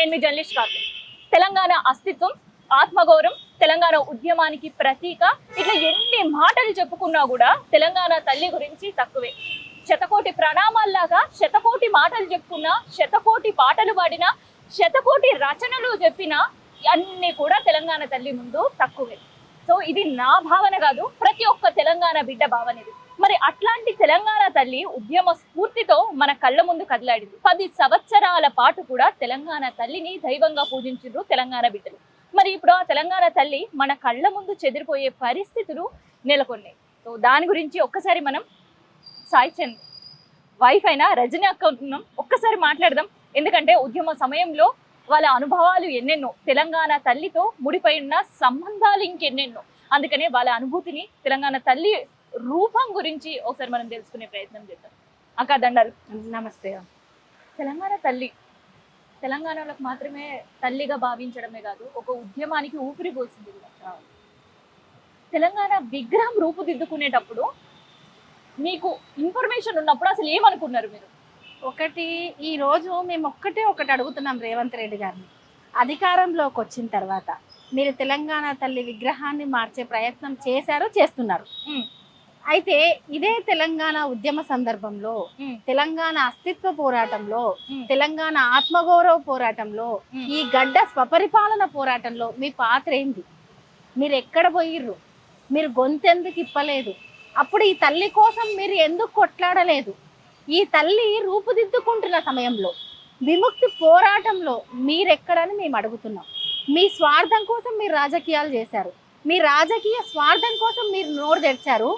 నేను మీ జర్నలిస్ట్ కాదు. తెలంగాణ అస్తిత్వం, ఆత్మగౌరవం, తెలంగాణ ఉద్యమానికి ప్రతీక, ఇట్లా ఎన్ని మాటలు చెప్పుకున్నా కూడా తెలంగాణ తల్లి గురించి తక్కువే. శతకోటి ప్రణామాల్లాగా శతకోటి మాటలు చెప్పుకున్నా, శతకోటి పాటలు పాడినా, శతకోటి రచనలు చెప్పినా అన్ని కూడా తెలంగాణ తల్లి ముందు తక్కువే. సో ఇది నా భావన కాదు, ప్రతి ఒక్క తెలంగాణ బిడ్డ భావన ఇది. మరి అట్లాంటి తెలంగాణ తల్లి ఉద్యమ స్ఫూర్తితో మన కళ్ళ ముందు కదలాడింది. 10 సంవత్సరాల పాటు కూడా తెలంగాణ తల్లిని దైవంగా పూజించారు తెలంగాణ బిడ్డలు. మరి ఇప్పుడు ఆ తెలంగాణ తల్లి మన కళ్ళ ముందు చెదిరిపోయే పరిస్థితులు నెలకొన్నాయి. సో దాని గురించి ఒక్కసారి మనం సాయి చంద్ వైఫ్ అయిన రజనీ అక్క ఉంటున్నాం, ఒక్కసారి మాట్లాడదాం. ఎందుకంటే ఉద్యమ సమయంలో వాళ్ళ అనుభవాలు ఎన్నెన్నో, తెలంగాణ తల్లితో ముడిపై ఉన్న సంబంధాలు ఇంకెన్నెన్నో. అందుకనే వాళ్ళ అనుభూతిని, తెలంగాణ తల్లి రూపం గురించి ఒకసారి మనం తెలుసుకునే ప్రయత్నం చేద్దాం. అక్క దండాలు. నమస్తే. తెలంగాణ తల్లి తెలంగాణలకు మాత్రమే తల్లిగా భావించడమే కాదు, ఒక ఉద్యమానికి ఊపిరి పోసింది కూడా. తెలంగాణ విగ్రహం రూపుదిద్దుకునేటప్పుడు మీకు ఇన్ఫర్మేషన్ ఉన్నప్పుడు అసలు ఏమనుకున్నారు మీరు? ఒకటి, ఈ రోజు మేము ఒకటి అడుగుతున్నాం రేవంత్ రెడ్డి గారిని. అధికారంలోకి వచ్చిన తర్వాత మీరు తెలంగాణ తల్లి విగ్రహాన్ని మార్చే ప్రయత్నం చేస్తున్నారు. అయితే ఇదే తెలంగాణ ఉద్యమ సందర్భంలో, తెలంగాణ అస్తిత్వ పోరాటంలో, తెలంగాణ ఆత్మగౌరవ పోరాటంలో, ఈ గడ్డ స్వపరిపాలన పోరాటంలో మీ పాత్ర ఏంది? మీరు ఎక్కడ పోయిర్రు? మీరు గొంతెందుకు ఇప్పలేదు? అప్పుడు ఈ తల్లి కోసం మీరు ఎందుకు కొట్లాడలేదు? ఈ తల్లి రూపుదిద్దుకుంటున్న సమయంలో, విముక్తి పోరాటంలో మీరెక్కడని మేము అడుగుతున్నాం. మీ స్వార్థం కోసం మీరు రాజకీయాలు చేశారు, మీ రాజకీయ స్వార్థం కోసం మీరు నోరు తెరిచారు.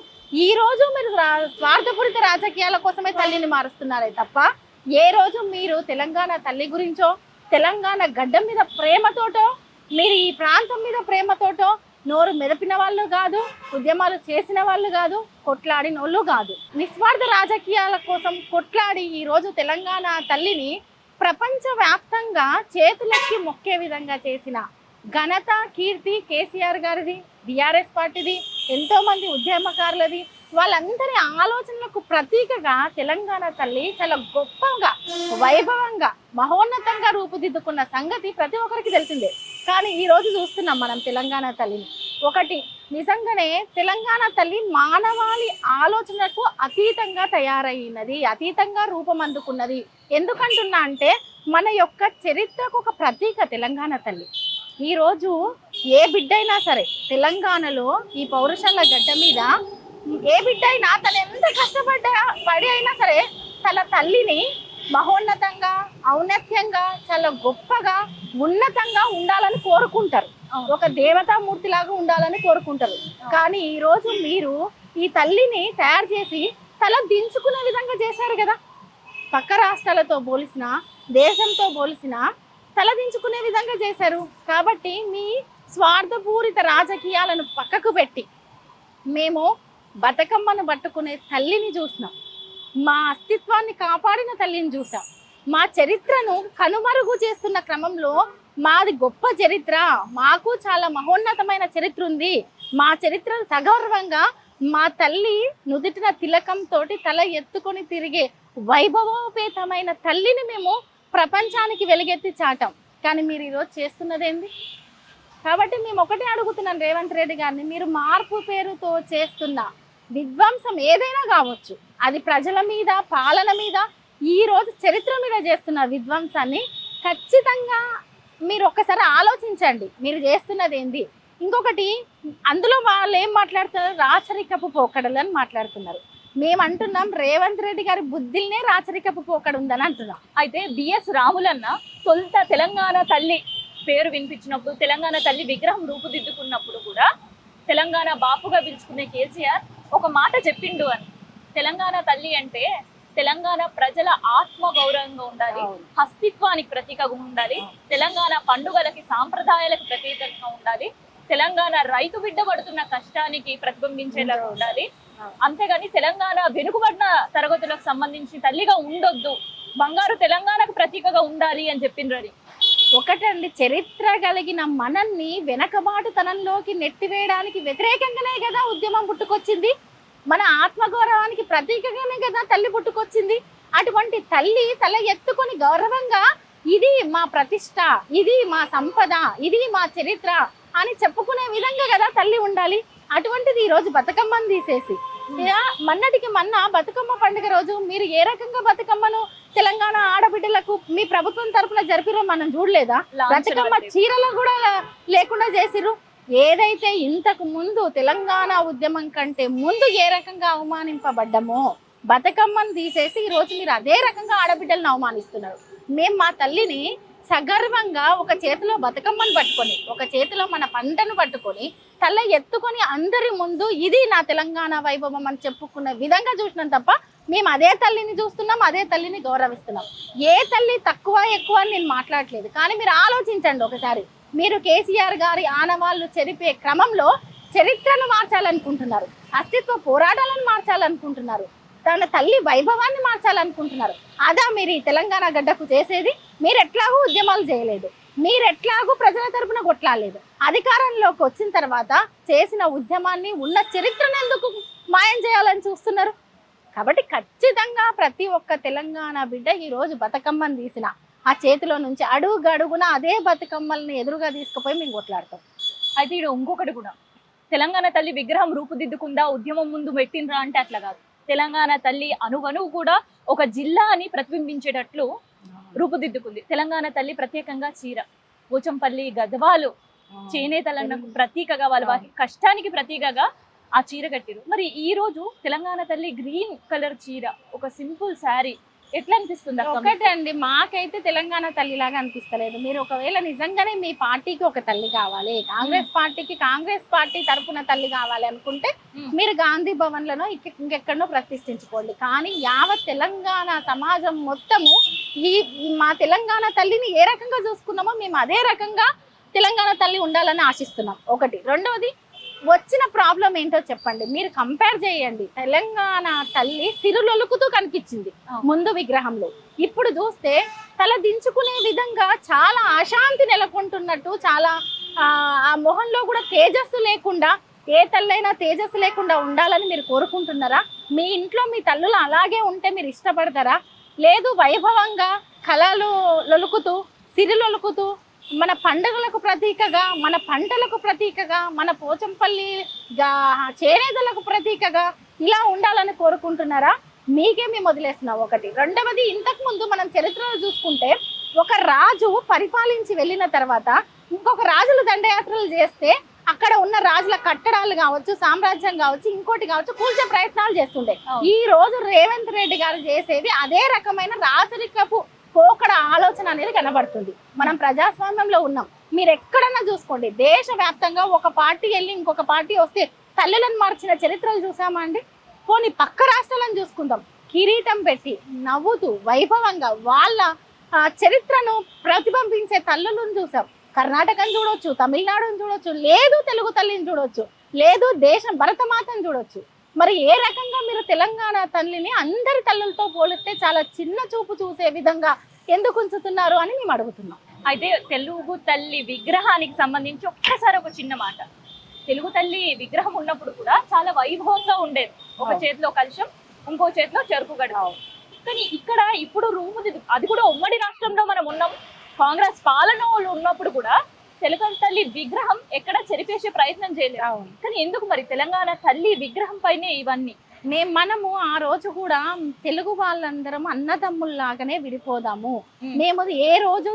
ఈ రోజు మీరు స్వార్థపూరిత రాజకీయాల కోసమే తల్లిని మారుస్తున్నారే తప్ప, ఏ రోజు మీరు తెలంగాణ తల్లి గురించో, తెలంగాణ గడ్డ మీద ప్రేమతోటో, మీరు ఈ ప్రాంతం మీద ప్రేమతోటో నోరు మెదపిన వాళ్ళు కాదు, ఉద్యమాలు చేసిన వాళ్ళు కాదు, కొట్లాడిన వాళ్ళు కాదు. నిస్వార్థ రాజకీయాల కోసం కొట్లాడి ఈ రోజు తెలంగాణ తల్లిని ప్రపంచవ్యాప్తంగా చేతులెక్కి మొక్కే విధంగా చేసిన ఘనత, కీర్తి కేసీఆర్ గారిది, బీఆర్ఎస్ పార్టీది, ఎంతో మంది ఉద్యమకారులది. వాళ్ళందరి ఆలోచనలకు ప్రతీకగా తెలంగాణ తల్లి చాలా గొప్పగా, వైభవంగా, మహోన్నతంగా రూపుదిద్దుకున్న సంగతి ప్రతి ఒక్కరికి తెలిసిందే. కానీ ఈ రోజు చూస్తున్నాం మనం తెలంగాణ తల్లిని. ఒకటి, నిజంగానే తెలంగాణ తల్లి మానవాళి ఆలోచనకు అతీతంగా తయారైనది, అతీతంగా రూపం అందుకున్నది. ఎందుకంటున్నా అంటే మన యొక్క చరిత్రకు ఒక ప్రతీక తెలంగాణ తల్లి. ఈరోజు ఏ బిడ్డైనా సరే తెలంగాణలో ఈ పౌరుషాల గడ్డ మీద ఏ బిడ్డ అయినా తను ఎంత పడి అయినా సరే తన తల్లిని మహోన్నతంగా, ఔన్నత్యంగా, చాలా గొప్పగా, ఉన్నతంగా ఉండాలని కోరుకుంటారు. ఒక దేవతామూర్తి లాగా ఉండాలని కోరుకుంటారు. కానీ ఈరోజు మీరు ఈ తల్లిని తయారు చేసి తల దించుకునే విధంగా చేశారు కదా. పక్క రాష్ట్రాలతో పోలిసిన, దేశంతో పోలిసిన తలదించుకునే విధంగా చేశారు. కాబట్టి మీ స్వార్థపూరిత రాజకీయాలను పక్కకు పెట్టి మేము బతుకమ్మను పట్టుకునే తల్లిని చూసినాం, మా అస్తిత్వాన్ని కాపాడిన తల్లిని చూసాం. మా చరిత్రను కనుమరుగు చేస్తున్న క్రమంలో మాది గొప్ప చరిత్ర, మాకు చాలా మహోన్నతమైన చరిత్ర ఉంది, మా చరిత్రను సగౌరవంగా మా తల్లి నుదుటిన తిలకంతో తల ఎత్తుకొని తిరిగే వైభవోపేతమైన తల్లిని మేము ప్రపంచానికి వెలుగెత్తి చాటాం. కానీ మీరు ఈరోజు చేస్తున్నదేంది? కాబట్టి మేము ఒకటే అడుగుతున్నాం రేవంత్ రెడ్డి గారిని, మీరు మార్పు పేరుతో చేస్తున్న విధ్వంసం ఏదైనా కావచ్చు, అది ప్రజల మీద, పాలన మీద, ఈ రోజు చరిత్ర మీద చేస్తున్న విధ్వంసాన్ని ఖచ్చితంగా మీరు ఒక్కసారి ఆలోచించండి. మీరు చేస్తున్నది ఏంది? ఇంకొకటి, అందులో వాళ్ళు ఏం మాట్లాడుతున్నారు? రాచరికపు పోకడలు అని మాట్లాడుతున్నారు. మేము అంటున్నాం రేవంత్ రెడ్డి గారి బుద్ధిల్నే రాచరికపు పోకడు ఉందని అంటున్నాం. అయితే బిఎస్ రాములన్న తొలుత తెలంగాణ తల్లి పేరు వినిపించినప్పుడు, తెలంగాణ తల్లి విగ్రహం రూపుదిద్దుకున్నప్పుడు కూడా తెలంగాణ బాపుగా పిలుచుకునే కేసీఆర్ ఒక మాట చెప్పిండు అని, తెలంగాణ తల్లి అంటే తెలంగాణ ప్రజల ఆత్మ గౌరవంగా ఉండాలి, అస్తిత్వానికి ప్రతీకగా ఉండాలి, తెలంగాణ పండుగలకి, సాంప్రదాయాలకు ప్రతీకగా ఉండాలి, తెలంగాణ రైతు బిడ్డ పడుతున్న కష్టానికి ప్రతిబింబించేలాగా ఉండాలి, అంతేగాని తెలంగాణ వెనుకబడిన తరగతులకు సంబంధించి తల్లిగా ఉండొద్దు, బంగారు తెలంగాణకు ప్రతీకగా ఉండాలి అని చెప్పిండ్రు. ఒకటండి, చరిత్ర కలిగిన మనల్ని వెనకబాటుతనంలోకి నెట్టివేయడానికి వ్యతిరేకంగానే కదా ఉద్యమం పుట్టుకొచ్చింది. మన ఆత్మగౌరవానికి ప్రతీకగానే కదా తల్లి పుట్టుకొచ్చింది. అటువంటి తల్లి తల ఎత్తుకొని గౌరవంగా ఇది మా ప్రతిష్ట, ఇది మా సంపద, ఇది మా చరిత్ర అని చెప్పుకునే విధంగా కదా తల్లి ఉండాలి. అటువంటిది ఈ రోజు బతుకమ్మను తీసేసి మొన్నటికి మొన్న బతుకమ్మ పండుగ రోజు మీరు ఏ రకంగా బతుకమ్మను తెలంగాణ ఆడబిడ్డలకు మీ ప్రభుత్వం తరపున జరిపిరో మనం చూడలేదా? బతుకమ్మ చీరలు కూడా లేకుండా చేసిరు. ఏదైతే ఇంతకు ముందు తెలంగాణ ఉద్యమం కంటే ముందు ఏ రకంగా అవమానింపబడ్డమో బతుకమ్మను తీసేసి ఈ రోజు మీరు అదే రకంగా ఆడబిడ్డలను అవమానిస్తున్నారు. మేము మా తల్లిని సగర్వంగా ఒక చేతిలో బతుకమ్మను పట్టుకొని, ఒక చేతిలో మన పంటను పట్టుకొని తల ఎత్తుకొని అందరి ముందు ఇది నా తెలంగాణ వైభవం అని చెప్పుకునే విధంగా చూసినాం తప్ప మేము అదే తల్లిని చూస్తున్నాం, అదే తల్లిని గౌరవిస్తున్నాం. ఏ తల్లి తక్కువ ఎక్కువ అని నేను మాట్లాడలేదు. కానీ మీరు ఆలోచించండి ఒకసారి. మీరు కేసీఆర్ గారి ఆనవాళ్ళు చెరిపే క్రమంలో చరిత్రను మార్చాలనుకుంటున్నారు, అస్తిత్వ పోరాటాలను మార్చాలనుకుంటున్నారు, తన తల్లి వైభవాన్ని మార్చాలనుకుంటున్నారు. అదా మీరు ఈ తెలంగాణ గడ్డకు చేసేది? మీరు ఎట్లాగూ ఉద్యమాలు చేయలేదు, మీరు ఎట్లాగూ ప్రజల తరపున కొట్లాడలేదు. అధికారంలోకి వచ్చిన తర్వాత చేసిన ఉద్యమాన్ని ఉన్న చరిత్రను ఎందుకు మాయం చేయాలని చూస్తున్నారు? కాబట్టి ఖచ్చితంగా ప్రతి ఒక్క తెలంగాణ బిడ్డ ఈ రోజు బతుకమ్మను తీసిన ఆ చేతిలో నుంచి అడుగున అదే బతుకమ్మల్ని ఎదురుగా తీసుకుపోయి మేము కొట్లాడతాం. అయితే ఇక్కడ ఇంకొకటి కూడా, తెలంగాణ తల్లి విగ్రహం రూపుదిద్దుకుందా ఉద్యమం ముందు పెట్టినరా అంటే అట్లా కాదు. తెలంగాణ తల్లి అణువణువు కూడా ఒక జిల్లాని ప్రతిబింబించేటట్లు రూపుదిద్దుకుంది. తెలంగాణ తల్లి ప్రత్యేకంగా చీర, పోచంపల్లి గద్వాలు చేనేతలకు ప్రతీకగా, వాళ్ళ కష్టానికి ప్రతీకగా ఆ చీర కట్టిరు. మరి ఈ రోజు తెలంగాణ తల్లి గ్రీన్ కలర్ చీర, ఒక సింపుల్ శారీ ఎట్లా అనిపిస్తుంది? ఒకటే అండి, మాకైతే తెలంగాణ తల్లి లాగా అనిపిస్తలేదు. మీరు ఒకవేళ నిజంగానే మీ పార్టీకి ఒక తల్లి కావాలి, కాంగ్రెస్ పార్టీకి కాంగ్రెస్ పార్టీ తరపున తల్లి కావాలి అనుకుంటే మీరు గాంధీ భవన్లను ఇంకెక్కడో ప్రతిష్ఠించుకోండి. కానీ యావత్ తెలంగాణ సమాజం మొత్తము ఈ మా తెలంగాణ తల్లిని ఏ రకంగా చూసుకున్నామో మేము అదే రకంగా తెలంగాణ తల్లి ఉండాలని ఆశిస్తున్నాం. ఒకటి. రెండవది, వచ్చిన ప్రాబ్లం ఏంటో చెప్పండి. మీరు కంపేర్ చేయండి. తెలంగాణ తల్లి సిరులొలుకుతూ కనిపించింది ముందు విగ్రహంలో, ఇప్పుడు చూస్తే తల దించుకునే విధంగా చాలా అశాంతి నెలకొంటున్నట్టు, చాలా ఆ మొహంలో కూడా తేజస్సు లేకుండా, ఏ తల్లైనా తేజస్సు లేకుండా ఉండాలని మీరు కోరుకుంటున్నారా? మీ ఇంట్లో మీ తల్లులు అలాగే ఉంటే మీరు ఇష్టపడతారా? లేదు, వైభవంగా కళలు లొలుకుతూ సిరులొలుకుతూ మన పండుగలకు ప్రతీకగా, మన పంటలకు ప్రతీకగా, మన పోచంపల్లి చేనేతలకు ప్రతీకగా ఇలా ఉండాలని కోరుకుంటున్నారా? మీకే మేము వదిలేస్తున్నాం. ఒకటి. రెండవది, ఇంతకు ముందు మనం చరిత్రలో చూసుకుంటే ఒక రాజు పరిపాలించి వెళ్ళిన తర్వాత ఇంకొక రాజులు దండయాత్రలు చేస్తే అక్కడ ఉన్న రాజుల కట్టడాలు కావచ్చు, సామ్రాజ్యం కావచ్చు, ఇంకోటి కావచ్చు, కూల్చే ప్రయత్నాలు చేస్తుండే. ఈ రోజు రేవంత్ రెడ్డి గారు చేసేది అదే రకమైన రాజరికపు పోకడ ఆలోచన అనేది కనబడుతుంది. మనం ప్రజాస్వామ్యంలో ఉన్నాం. మీరు ఎక్కడన్నా చూసుకోండి, దేశవ్యాప్తంగా ఒక పార్టీ వెళ్ళి ఇంకొక పార్టీ వస్తే తల్లులను మార్చిన చరిత్రలు చూసామా అండి? పోనీ పక్క రాష్ట్రాలను చూసుకుందాం, కిరీటం పెట్టి నవ్వుతూ వైభవంగా వాళ్ళ చరిత్రను ప్రతిబింబించే తల్లులను చూసాం. కర్ణాటకను చూడొచ్చు, తమిళనాడును చూడొచ్చు, లేదు తెలుగు తల్లిని చూడొచ్చు, లేదు దేశం భరతమాతను చూడొచ్చు. మరి ఏ రకంగా మీరు తెలంగాణ తల్లిని అందరి తల్లులతో పోలిస్తే చాలా చిన్న చూపు చూసే విధంగా ఎందుకు ఉంచుతున్నారు అని మేము అడుగుతున్నాం. అయితే తెలుగు తల్లి విగ్రహానికి సంబంధించి ఒక్కసారి ఒక చిన్న మాట. తెలుగు తల్లి విగ్రహం ఉన్నప్పుడు కూడా చాలా వైభవంగా ఉండేది. ఒక చేతిలో కలశం, ఇంకో చేతిలో చెరుకు గడ. కానీ ఇక్కడ ఇప్పుడు అది కూడా ఉమ్మడి రాష్ట్రంలో మనం ఉన్నాం. కాంగ్రెస్ పాలనలు ఉన్నప్పుడు కూడా తెలుగు తల్లి విగ్రహం ఎక్కడ చెరిపేసే ప్రయత్నం చేయలేదు. కానీ ఎందుకు మరి తెలంగాణ తల్లి విగ్రహం పైనే ఇవన్నీ? మనము ఆ రోజు కూడా తెలుగు వాళ్ళందరం అన్నదమ్ముల్లాగానే విడిపోదాము, మేము ఏ రోజు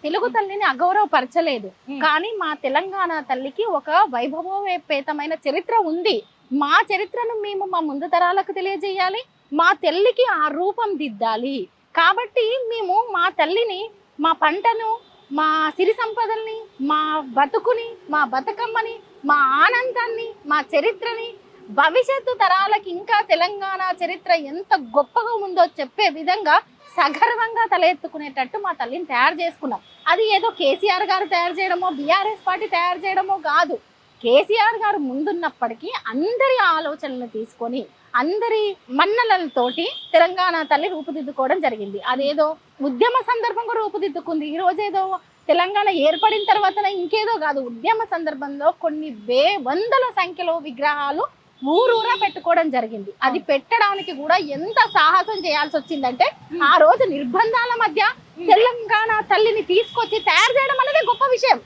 తెలుగు తల్లిని అగౌరవపరచలేదు. కానీ మా తెలంగాణ తల్లికి ఒక వైభవోపేతమైన చరిత్ర ఉంది. మా చరిత్రను మేము మా ముందు తరాలకు తెలియజేయాలి, మా తల్లికి ఆ రూపం దిద్దాలి. కాబట్టి మేము మా తల్లిని, మా పంటను, మా సిరి సంపదల్ని, మా బతుకుని, మా బతుకమ్మని, మా ఆనందాన్ని, మా చరిత్రని భవిష్యత్తు తరాలకి ఇంకా తెలంగాణ చరిత్ర ఎంత గొప్పగా ఉందో చెప్పే విధంగా సగర్వంగా తల ఎత్తుకునేటట్టు మా తల్లిని తయారు చేసుకున్నాం. అది ఏదో కేసీఆర్ గారు తయారు చేయడమో, బీఆర్ఎస్ పార్టీ తయారు చేయడమో కాదు. కేసీఆర్ గారు ముందున్నప్పటికీ అందరి ఆలోచనలు తీసుకొని అందరి మన్నలతోటి తెలంగాణ తల్లి రూపుదిద్దుకోవడం జరిగింది. అదేదో ఉద్యమ సందర్భంగా రూపుదిద్దుకుంది. ఈ రోజేదో తెలంగాణ ఏర్పడిన తర్వాత ఇంకేదో కాదు. ఉద్యమ సందర్భంలో కొన్ని వందల సంఖ్యలో విగ్రహాలు ఊరూరా పెట్టుకోవడం జరిగింది. అది పెట్టడానికి కూడా ఎంత సాహసం చేయాల్సి వచ్చిందంటే ఆ రోజు నిర్బంధాల మధ్య తెలంగాణ తల్లిని తీసుకొచ్చి తయారు చేయడం అనేది గొప్ప విషయం.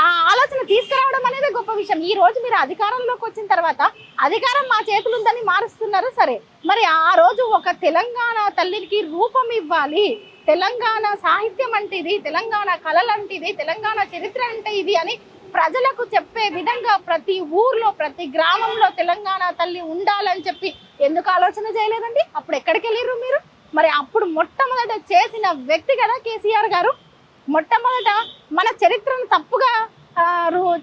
ఆ ఆలోచన తీసుకురావడం అనేది గొప్ప విషయం. ఈ రోజు మీరు అధికారంలోకి వచ్చిన తర్వాత అధికారం మా చేతులు ఉందని మారుస్తున్నారు. సరే, మరి ఆ రోజు ఒక తెలంగాణ తల్లికి రూపం ఇవ్వాలి, తెలంగాణ సాహిత్యం అంటే ఇది, తెలంగాణ కళలు అంటే ఇది, తెలంగాణ చరిత్ర అంటే ఇది అని ప్రజలకు చెప్పే విధంగా ప్రతి ఊర్లో ప్రతి గ్రామంలో తెలంగాణ తల్లి ఉండాలని చెప్పి ఎందుకు ఆలోచన చేయలేదండి? అప్పుడు ఎక్కడికి వెళ్ళిర్రు మీరు? మరి అప్పుడు మొట్టమొదట చేసిన వ్యక్తి కదా కేసీఆర్ గారు. మొట్టమొదట మన చరిత్రను తప్పుగా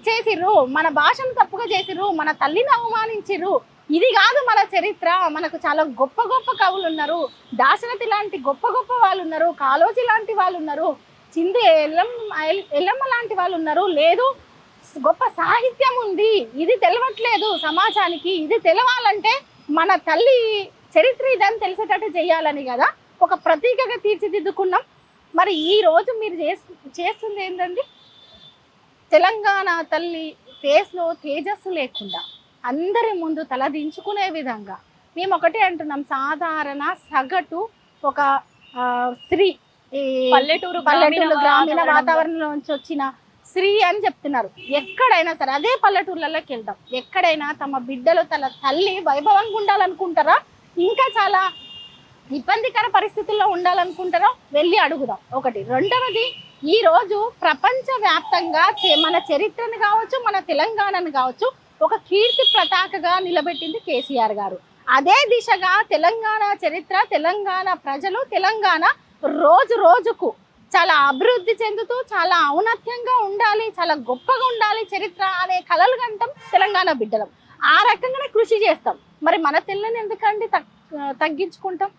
చేసిర్రు, మన భాషను తప్పుగా చేసిర్రు, మన తల్లిని అవమానించిర్రు. ఇది కాదు మన చరిత్ర. మనకు చాలా గొప్ప గొప్ప కవులు ఉన్నారు, దాశరథి లాంటి గొప్ప గొప్ప వాళ్ళు ఉన్నారు, కాళోజీ లాంటి వాళ్ళు ఉన్నారు, చింది ఎల్లమ్మ లాంటి వాళ్ళు ఉన్నారు. లేదు, గొప్ప సాహిత్యం ఉంది, ఇది తెలవట్లేదు సమాజానికి. ఇది తెలవాలంటే మన తల్లి చరిత్ర ఇదని తెలిసేటట్టు చేయాలని కదా ఒక ప్రతీకగా తీర్చిదిద్దుకున్నాం. మరి ఈ రోజు మీరు చేస్తుంది ఏంటండి? తెలంగాణ తల్లి ఫేస్లో తేజస్సు లేకుండా అందరి ముందు తలదించుకునే విధంగా మేము ఒకటే అంటున్నాం, సాధారణ సగటు ఒక స్త్రీ, పల్లెటూరు గ్రామీణ వాతావరణం నుంచి వచ్చిన స్త్రీ అని చెప్తున్నారు. ఎక్కడైనా సరే అదే పల్లెటూర్లలోకి వెళ్తాం, ఎక్కడైనా తమ బిడ్డలు తన తల్లి వైభవంగా ఉండాలనుకుంటారా, ఇంకా చాలా ఇబ్బందికర పరిస్థితుల్లో ఉండాలనుకుంటారా, వెళ్ళి అడుగుదాం. ఒకటి. రెండవది, ఈ రోజు ప్రపంచ వ్యాప్తంగా మన చరిత్రను కావచ్చు, మన తెలంగాణను కావచ్చు ఒక కీర్తి పతాకగా నిలబెట్టింది కేసీఆర్ గారు. అదే దిశగా తెలంగాణ చరిత్ర, తెలంగాణ ప్రజలు, తెలంగాణ రోజు రోజుకు చాలా అభివృద్ధి చెందుతూ చాలా ఔన్నత్యంగా ఉండాలి, చాలా గొప్పగా ఉండాలి చరిత్ర అనే కలలు కంటాం తెలంగాణ బిడ్డలం. ఆ రకంగానే కృషి చేస్తాం. మరి మన తల్లిని ఎందుకండి తగ్గించుకుంటాం?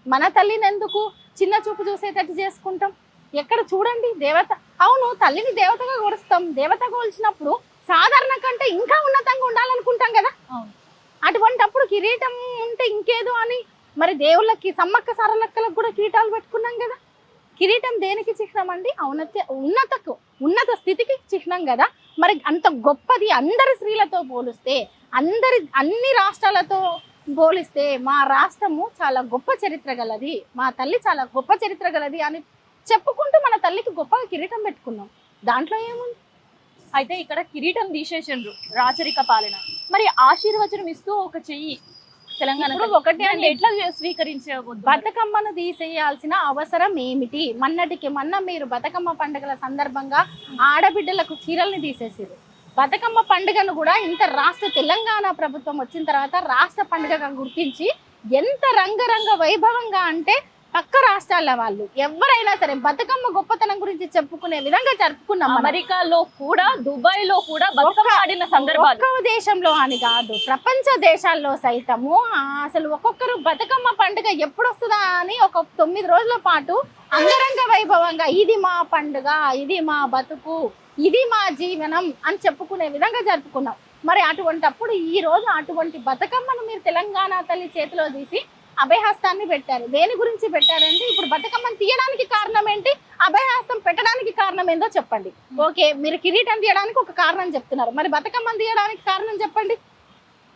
మన తల్లిని ఎందుకు చిన్న చూపు చూసేటట్టు చేసుకుంటాం? ఎక్కడ చూడండి దేవత. అవును, తల్లిని దేవతగా కొలుస్తాం. దేవత కొలిచినప్పుడు సాధారణ కంటే ఇంకా ఉన్నతంగా ఉండాలనుకుంటాం కదా. అటువంటప్పుడు కిరీటం ఉంటే ఇంకేదో అని మరి దేవుళ్ళకి సమ్మక్క సారలక్కలకు కూడా కిరీటాలు పెట్టుకున్నాం కదా. కిరీటం దేనికి చిహ్నం అండి? ఉన్నత స్థితికి చిహ్నం కదా. మరి అంత గొప్పది అందరి స్త్రీలతో పోలిస్తే, అన్ని రాష్ట్రాలతో పోలిస్తే మా రాష్ట్రము చాలా గొప్ప చరిత్ర గలది, మా తల్లి చాలా గొప్ప చరిత్ర గలది అని చెప్పుకుంటూ మన తల్లికి గొప్పగా కిరీటం పెట్టుకున్నాం. దాంట్లో ఏముంది? అయితే ఇక్కడ కిరీటం తీసేసిండ్రు, రాచరిక పాలన. మరి ఆశీర్వచనం ఇస్తూ ఒక చెయ్యి తెలంగాణ ఒకటి అని ఎట్లా స్వీకరించే? బతుకమ్మను తీసేయాల్సిన అవసరం ఏమిటి? మొన్నటికి మొన్న మీరు బతుకమ్మ పండుగల సందర్భంగా ఆడబిడ్డలకు చీరల్ని తీసేసారు. బతుకమ్మ పండుగను కూడా ఇంత రాష్ట్ర తెలంగాణ ప్రభుత్వం వచ్చిన తర్వాత రాష్ట్ర పండుగగా గుర్తించి ఎంత రంగరంగ వైభవంగా అంటే పక్క రాష్ట్రాల వాళ్ళు ఎవరైనా సరే బతుకమ్మ గొప్పతనం గురించి చెప్పుకునే విధంగా జరుపుకున్నాం. అమెరికాలో కూడా, దుబాయ్ లో కూడా బతుకమ్మ ఆడిన సందర్భాలు. ఒక్క దేశంలో అని కాదు, ప్రపంచ దేశాల్లో సైతము అసలు ఒక్కొక్కరు బతుకమ్మ పండుగ ఎప్పుడు వస్తుందా అని ఒక 9 రోజుల పాటు అంగరంగ వైభవంగా ఇది మా పండుగ, ఇది మా బతుకు, ఇది మా జీవనం అని చెప్పుకునే విధంగా జరుపుకున్నాం. మరి అటువంటప్పుడు ఈ రోజు అటువంటి బతుకమ్మను మీరు తెలంగాణ తల్లి చేతిలో తీసి అభయహస్తాన్ని పెట్టారు. దేని గురించి పెట్టారంటే, ఇప్పుడు బతుకమ్మను తీయడానికి కారణం ఏంటి, అభయహస్తం పెట్టడానికి కారణం ఏందో చెప్పండి. ఓకే, మీరు కిరీటం తీయడానికి ఒక కారణం చెప్తున్నారు, మరి బతుకమ్మను తీయడానికి కారణం చెప్పండి.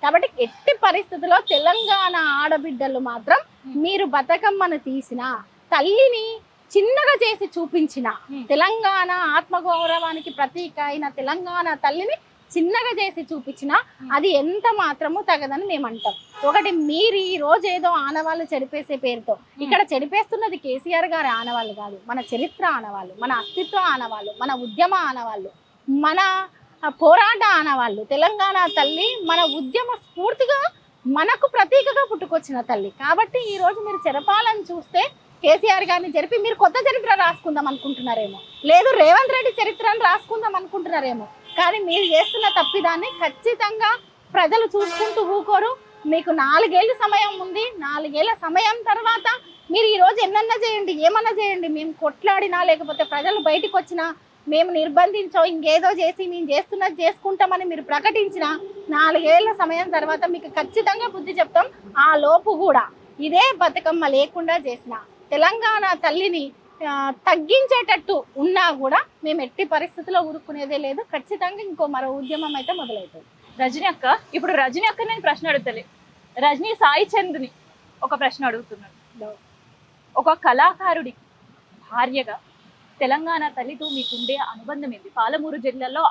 కాబట్టి ఎట్టి పరిస్థితుల్లో తెలంగాణ ఆడబిడ్డలు మాత్రం మీరు బతుకమ్మను తీసిన, తల్లిని చిన్నగా చేసి చూపించిన, తెలంగాణ ఆత్మగౌరవానికి ప్రతీక అయిన తెలంగాణ తల్లిని చిన్నగా చేసి చూపించిన అది ఎంత మాత్రము తగదని మేము అంటాం. ఒకటి, మీరు ఈ రోజు ఏదో ఆనవాళ్ళు చెడిపేసే పేరుతో ఇక్కడ చెడిపేస్తున్నది కేసీఆర్ గారి ఆనవాళ్ళు కాదు, మన చరిత్ర ఆనవాళ్ళు, మన అస్తిత్వ ఆనవాళ్ళు, మన ఉద్యమ ఆనవాళ్ళు, మన పోరాట ఆనవాళ్ళు. తెలంగాణ తల్లి మన ఉద్యమ స్ఫూర్తిగా మనకు ప్రతీకగా పుట్టుకొచ్చిన తల్లి. కాబట్టి ఈ రోజు మీరు చెరపాలని చూస్తే కేసీఆర్ గారిని జరిపి మీరు కొత్త చరిత్ర రాసుకుందాం అనుకుంటున్నారేమో, లేదు రేవంత్ రెడ్డి చరిత్రను రాసుకుందాం అనుకుంటున్నారేమో. కానీ మీరు చేస్తున్న తప్పిదాన్ని ఖచ్చితంగా ప్రజలు చూసుకుంటూ ఊకోరు. మీకు 4 ఏళ్ళ సమయం ఉంది. 4 ఏళ్ళ సమయం తర్వాత మీరు ఈ రోజు ఎన్నన్నా చేయండి, ఏమన్నా చేయండి, మేము కొట్లాడినా లేకపోతే ప్రజలు బయటకు వచ్చినా, మేము నిర్బంధించో ఇంకేదో చేసి మేము చేస్తున్నది చేసుకుంటామని మీరు ప్రకటించిన 4 ఏళ్ళ సమయం తర్వాత మీకు ఖచ్చితంగా బుద్ధి చెప్తాం. ఆ లోపు కూడా ఇదే బతుకమ్మ లేకుండా చేసిన తెలంగాణ తల్లిని తగ్గించేటట్టు ఉన్నా కూడా మేము ఎట్టి పరిస్థితుల్లో ఊరుకునేదే లేదు. ఖచ్చితంగా మరో ఉద్యమం అయితే మొదలవుతుంది. రజనీ అక్క, ఇప్పుడు రజనీ అక్క నేను ప్రశ్న అడుగుతలే, రజనీ సాయి చంద్ని ఒక ప్రశ్న అడుగుతున్నాను. ఒక కళాకారుడి భార్యగా తెలంగాణ తల్లితో మీకుండే అనుబంధం ఏంటి? పాలమూరు జిల్లాలో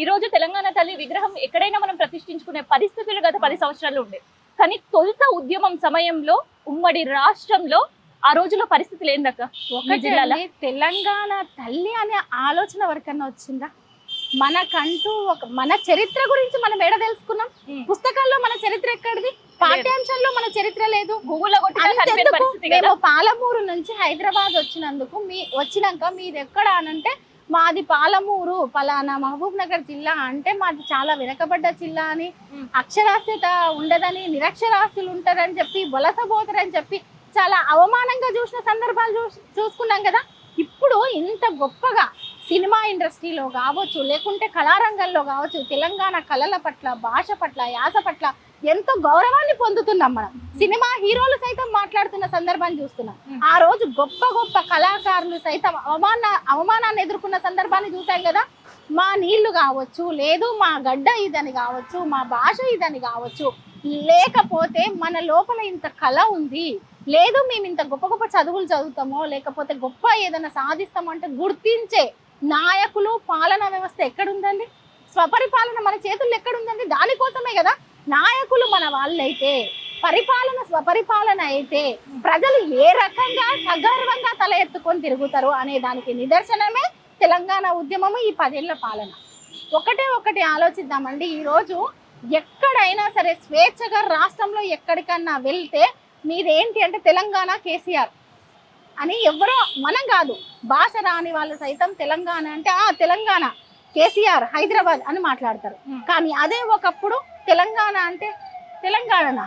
ఈ రోజు తెలంగాణ తల్లి విగ్రహం ఎక్కడైనా మనం ప్రతిష్ఠించుకునే పరిస్థితులు గత 10 సంవత్సరాలు ఉండే, కానీ తొలుత ఉద్యమం సమయంలో ఉమ్మడి రాష్ట్రంలో ఆ రోజుల్లో పరిస్థితులు ఏందక్క? ఒక జిల్లాలో తెలంగాణ తల్లి అనే ఆలోచన వరకన్నా వచ్చిందా? మనకంటూ మన చరిత్ర గురించి మనం ఏడ తెలుసుకున్నాం? పుస్తకాల్లో మన చరిత్ర ఎక్కడిది? పాఠ్యాంశాల్లో మన చరిత్ర లేదు. గూగుల్లో మేము పాలమూరు నుంచి హైదరాబాద్ వచ్చినాక మీది ఎక్కడ అనంటే మాది పాలమూరు పలానా మహబూబ్ నగర్ జిల్లా అంటే మాది చాలా వెనకబడ్డ జిల్లా అని, అక్షరాస్యత ఉండదని, నిరక్షరాస్యులు ఉంటారని చెప్పి, వలసపోతారని చెప్పి చాలా అవమానంగా చూసిన సందర్భాలు చూసుకున్నాం కదా. ఇప్పుడు ఇంత గొప్పగా సినిమా ఇండస్ట్రీలో కావచ్చు, లేకుంటే కళారంగంలో కావచ్చు, తెలంగాణ కళల పట్ల, భాష పట్ల, యాస పట్ల ఎంతో గౌరవాన్ని పొందుతున్నాం. మనం సినిమా హీరోలు సైతం మాట్లాడుతున్న సందర్భాన్ని చూస్తున్నాం. ఆ రోజు గొప్ప గొప్ప కళాకారులు సైతం అవమానాన్ని ఎదుర్కొన్న సందర్భాన్ని చూసాం కదా. మా నీళ్లు కావచ్చు, లేదు మా గడ్డ ఇదని కావచ్చు, మా భాష ఇదని కావచ్చు, లేకపోతే మన లోపల ఇంత కళ ఉంది, లేదు మేము ఇంత గొప్ప గొప్ప చదువులు చదువుతామో, లేకపోతే గొప్ప ఏదైనా సాధిస్తామో అంటే గుర్తించే నాయకులు, పాలనా వ్యవస్థ ఎక్కడుందండి? స్వపరిపాలన మన చేతుల్లో ఎక్కడుందండి? దానికోసమే కదా నాయకులు మన వాళ్ళైతే, పరిపాలన స్వపరిపాలన అయితే ప్రజలు ఏ రకంగా సగర్వంగా తల ఎత్తుకొని తిరుగుతారు అనే దానికి నిదర్శనమే తెలంగాణ ఉద్యమము, ఈ 10 ఏళ్ల పాలన. ఒకటి ఆలోచిద్దామండి. ఈరోజు ఎక్కడైనా సరే స్వేచ్ఛగా రాష్ట్రంలో ఎక్కడికన్నా వెళ్తే మీదేంటి అంటే తెలంగాణ కేసీఆర్ అని ఎవరో, మనం కాదు, భాష రాని వాళ్ళు సైతం తెలంగాణ అంటే తెలంగాణ కేసీఆర్ హైదరాబాద్ అని మాట్లాడతారు. కానీ అదే ఒకప్పుడు తెలంగాణ అంటే తెలంగాణ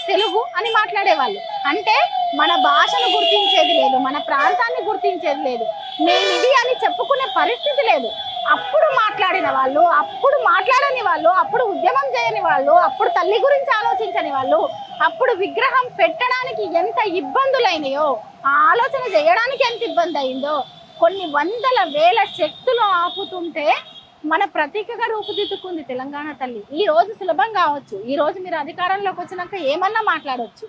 తెలుగు అని మాట్లాడేవాళ్ళు. అంటే మన భాషను గుర్తించేది లేదు, మన ప్రాంతాన్ని గుర్తించేది లేదు, మేము ఇది అని చెప్పుకునే పరిస్థితి లేదు. అప్పుడు మాట్లాడిన వాళ్ళు, అప్పుడు మాట్లాడని వాళ్ళు, అప్పుడు ఉద్యమం చేయని వాళ్ళు, అప్పుడు తల్లి గురించి ఆలోచించని వాళ్ళు, అప్పుడు విగ్రహం పెట్టడానికి ఎంత ఇబ్బందులైనాయో, ఆ ఆలోచన చేయడానికి ఎంత ఇబ్బంది అయిందో, కొన్ని వందల వేల శక్తులు ఆపుతుంటే మన ప్రతీకగా రూపుదిద్దుకుంది తెలంగాణ తల్లి. ఈ రోజు సులభం కావచ్చు, ఈ రోజు మీరు అధికారంలోకి వచ్చినాక ఏమన్నా మాట్లాడవచ్చు,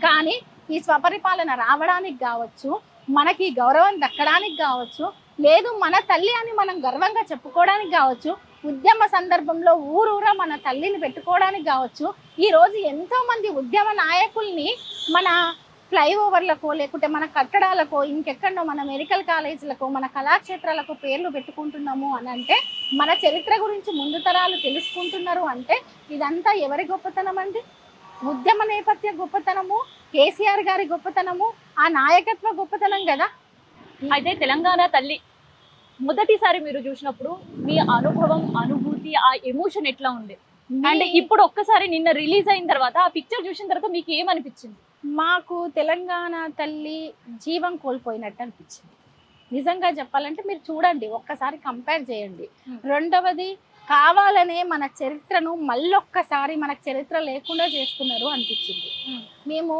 కానీ ఈ స్వపరిపాలన రావడానికి కావచ్చు, మనకి గౌరవం దక్కడానికి కావచ్చు, లేదు మన తల్లి అని మనం గర్వంగా చెప్పుకోవడానికి కావచ్చు, ఉద్యమ సందర్భంలో ఊరూరా మన తల్లిని పెట్టుకోవడానికి కావచ్చు, ఈ రోజు ఎంతో మంది ఉద్యమ నాయకుల్ని మన ఫ్లైఓవర్లకు, లేకుంటే మన కట్టడాలకు, ఇంకెక్కడో మన మెడికల్ కాలేజీలకు, మన కళాక్షేత్రాలకు పేర్లు పెట్టుకుంటున్నాము అని అంటే, మన చరిత్ర గురించి ముందు తరాలు తెలుసుకుంటున్నారు అంటే ఇదంతా ఎవరి గొప్పతనం అండి? ఉద్యమ నేపథ్య గొప్పతనము, కేసీఆర్ గారి గొప్పతనము, ఆ నాయకత్వ గొప్పతనం కదా. అయితే తెలంగాణ తల్లి మొదటిసారి మీరు చూసినప్పుడు మీ అనుభవం, అనుభూతి, ఆ ఎమోషన్ ఎట్లా ఉంది? అండ్ ఇప్పుడు ఒక్కసారి నిన్న రిలీజ్ అయిన తర్వాత ఆ పిక్చర్ చూసిన తర్వాత మీకు ఏమనిపించింది? మాకు తెలంగాణ తల్లి జీవం కోల్పోయినట్టు అనిపించింది. నిజంగా చెప్పాలంటే మీరు చూడండి, ఒక్కసారి కంపేర్ చేయండి. రెండవది, కావాలనే మన చరిత్రను మళ్ళొక్కసారి మనకు చరిత్ర లేకుండా చేస్తున్నారు అనిపించింది. మేము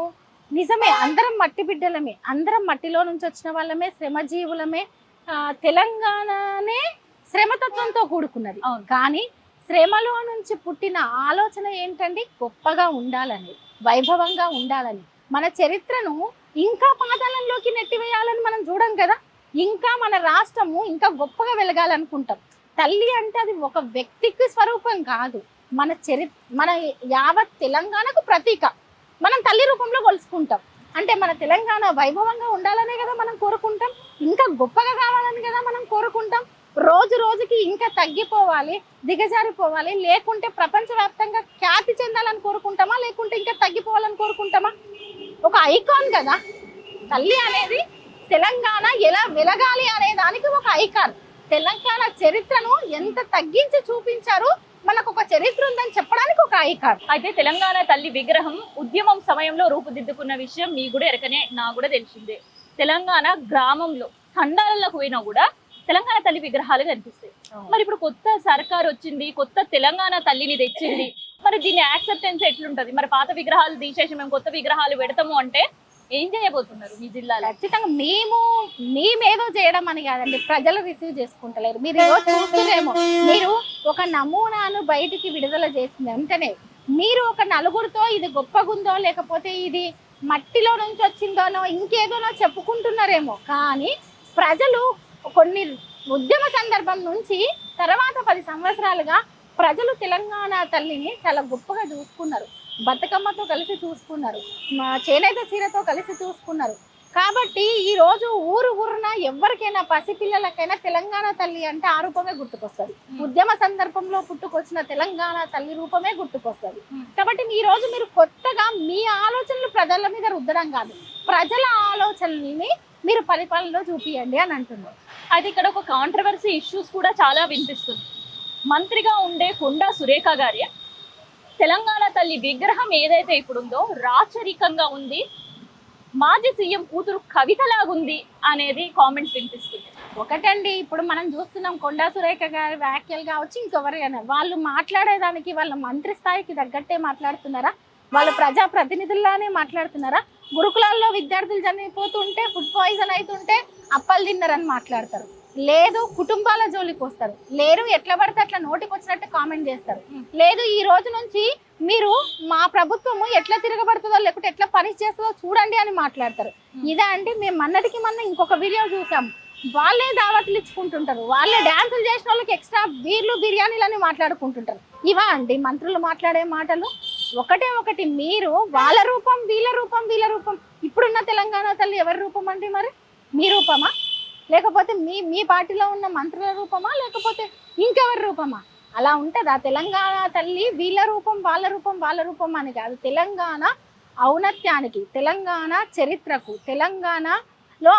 నిజమే అందరం మట్టి బిడ్డలమే, అందరం మట్టిలో నుంచి వచ్చిన వాళ్ళమే, శ్రమజీవులమే. తెలంగాణనే శ్రమతత్వంతో కూడుకున్నది. కానీ శ్రమలో నుంచి పుట్టిన ఆలోచన ఏంటండి? గొప్పగా ఉండాలని, వైభవంగా ఉండాలని, మన చరిత్రను ఇంకా పాతాళంలోకి నెట్టివేయాలని మనం చూడం కదా. ఇంకా మన రాష్ట్రము ఇంకా గొప్పగా వెలగాలనుకుంటాం. తల్లి అంటే అది ఒక వ్యక్తికి స్వరూపం కాదు, మన యావత్ తెలంగాణకు ప్రతీక. మనం తల్లి రూపంలో కొలుసుకుంటాం. అంటే మన తెలంగాణ వైభవంగా ఉండాలనే కదా మనం కోరుకుంటాం, ఇంకా గొప్పగా కావాలని కదా మనం కోరుకుంటాం. రోజు రోజుకి ఇంకా తగ్గిపోవాలి, దిగజారిపోవాలి, లేకుంటే ప్రపంచవ్యాప్తంగా ఖ్యాతి చెందాలని కోరుకుంటామా, లేకుంటే ఇంకా తగ్గిపోవాలని కోరుకుంటామా? ఒక ఐకాన్ కదా తల్లి అనేది. తెలంగాణ ఎలా వెలగాలి అనే దానికి ఒక ఐకాన్. తెలంగాణ చరిత్రను ఎంత తగ్గించి చూపించారు, మనకు ఒక చరిత్ర ఉందని చెప్పడానికి ఒక ఐకాన్. అయితే తెలంగాణ తల్లి విగ్రహం ఉద్యమం సమయంలో రూపుదిద్దుకున్న విషయం మీకు కూడా ఎరకనే, నాకు కూడా తెలిసిందే. తెలంగాణ గ్రామంలో తండాలకు పోయినా కూడా తెలంగాణ తల్లి విగ్రహాలు కనిపిస్తాయి. మరి ఇప్పుడు కొత్త సర్కార్ వచ్చింది, కొత్త తెలంగాణ తల్లిని తెచ్చింది, మరి దీని యాక్సెప్టెన్స్ ఎట్లుంటది? మరి పాత విగ్రహాలు తీసేసి మేము కొత్త విగ్రహాలు పెడతాము అంటే ఏం చేయబోతున్నారు మీ జిల్లాలో? ఖచ్చితంగా మేమేదో చేయడం అని కాదండి, ప్రజలు రిసీవ్ చేసుకుంటలేరు. మీరు ఈరోజు చూస్తున్నారేమో, మీరు ఒక నమూనాను బయటికి విడుదల చేసిన వెంటనే మీరు ఒక నలుగురితో ఇది గొప్పగుందో లేకపోతే ఇది మట్టిలో నుంచి వచ్చిందోనో ఇంకేదోనో చెప్పుకుంటున్నారేమో, కానీ ప్రజలు కొన్ని ఉద్యమ సందర్భం నుంచి తర్వాత 10 సంవత్సరాలుగా ప్రజలు తెలంగాణ తల్లిని చాలా గొప్పగా చూసుకున్నారు. బతుకమ్మతో కలిసి చూసుకున్నారు, మా చేనేత చీరతో కలిసి చూసుకున్నారు. కాబట్టి ఈ రోజు ఊరున ఎవరికైనా పసిపిల్లలకైనా తెలంగాణ తల్లి అంటే ఆ రూపమే గుర్తుకొస్తుంది. ఉద్యమ సందర్భంలో పుట్టుకొచ్చిన తెలంగాణ తల్లి రూపమే గుర్తుకొస్తుంది. కాబట్టి ఈ రోజు మీరు కొత్తగా మీ ఆలోచనలు ప్రజల మీద రుద్దడం కాదు, ప్రజల ఆలోచనల్ని మీరు పరిపాలనలో చూపియండి అని అంటున్నారు. అది ఇక్కడ ఒక కాంట్రవర్సీ ఇష్యూస్ కూడా చాలా వినిపిస్తుంది. మంత్రిగా ఉండే కొండా సురేఖ గారి తెలంగాణ తల్లి విగ్రహం ఏదైతే ఇప్పుడుందో రాచరికంగా ఉంది, మాజీ సీఎం కూతురు కవితలాగుంది అనేది కామెంట్స్ వినిపిస్తుంది. ఒకటండి, ఇప్పుడు మనం చూస్తున్నాం కొండా సురేఖ గారి వ్యాఖ్యలు కావచ్చు, ఇంకెవరైనా వాళ్ళు మాట్లాడేదానికి వాళ్ళ మంత్రి స్థాయికి తగ్గట్టే మాట్లాడుతున్నారా, వాళ్ళు ప్రజా ప్రతినిధుల్లానే మాట్లాడుతున్నారా? గురుకులాల్లో విద్యార్థులు చనిపోతుంటే, ఫుడ్ పాయిజన్ అవుతుంటే అప్పలు తిన్నారని మాట్లాడతారు, లేదు కుటుంబాల జోలికి వస్తారు, లేరు ఎట్లా పడితే అట్లా నోటికి వచ్చినట్టు కామెంట్ చేస్తారు, లేదు ఈ రోజు నుంచి మీరు మా ప్రభుత్వము ఎట్లా తిరగబడుతుందో లేకపోతే ఎట్లా పని చేస్తుందో చూడండి అని మాట్లాడతారు. ఇదా అండి, మేము మొన్నటికి ఇంకొక వీడియో చూసాం, వాళ్ళే దావతులు ఇచ్చుకుంటుంటారు, వాళ్ళే డ్యాన్సులు చేసిన వాళ్ళకి ఎక్స్ట్రా బీర్లు బిర్యానీలు అని మాట్లాడుకుంటుంటారు. ఇవా అండి మంత్రులు మాట్లాడే మాటలు? ఒకటి, మీరు వాళ్ళ రూపం వీళ్ళ రూపం. ఇప్పుడున్న తెలంగాణ తల్లి ఎవరి రూపం అండి? మరి మీ రూపమా, లేకపోతే మీ పార్టీలో ఉన్న మంత్రుల రూపమా, లేకపోతే ఇంకెవరి రూపమా? అలా ఉంటుందా? తెలంగాణ తల్లి వీళ్ళ రూపం వాళ్ళ రూపం అని కాదు, తెలంగాణ ఔన్నత్యానికి, తెలంగాణ చరిత్రకు, తెలంగాణలో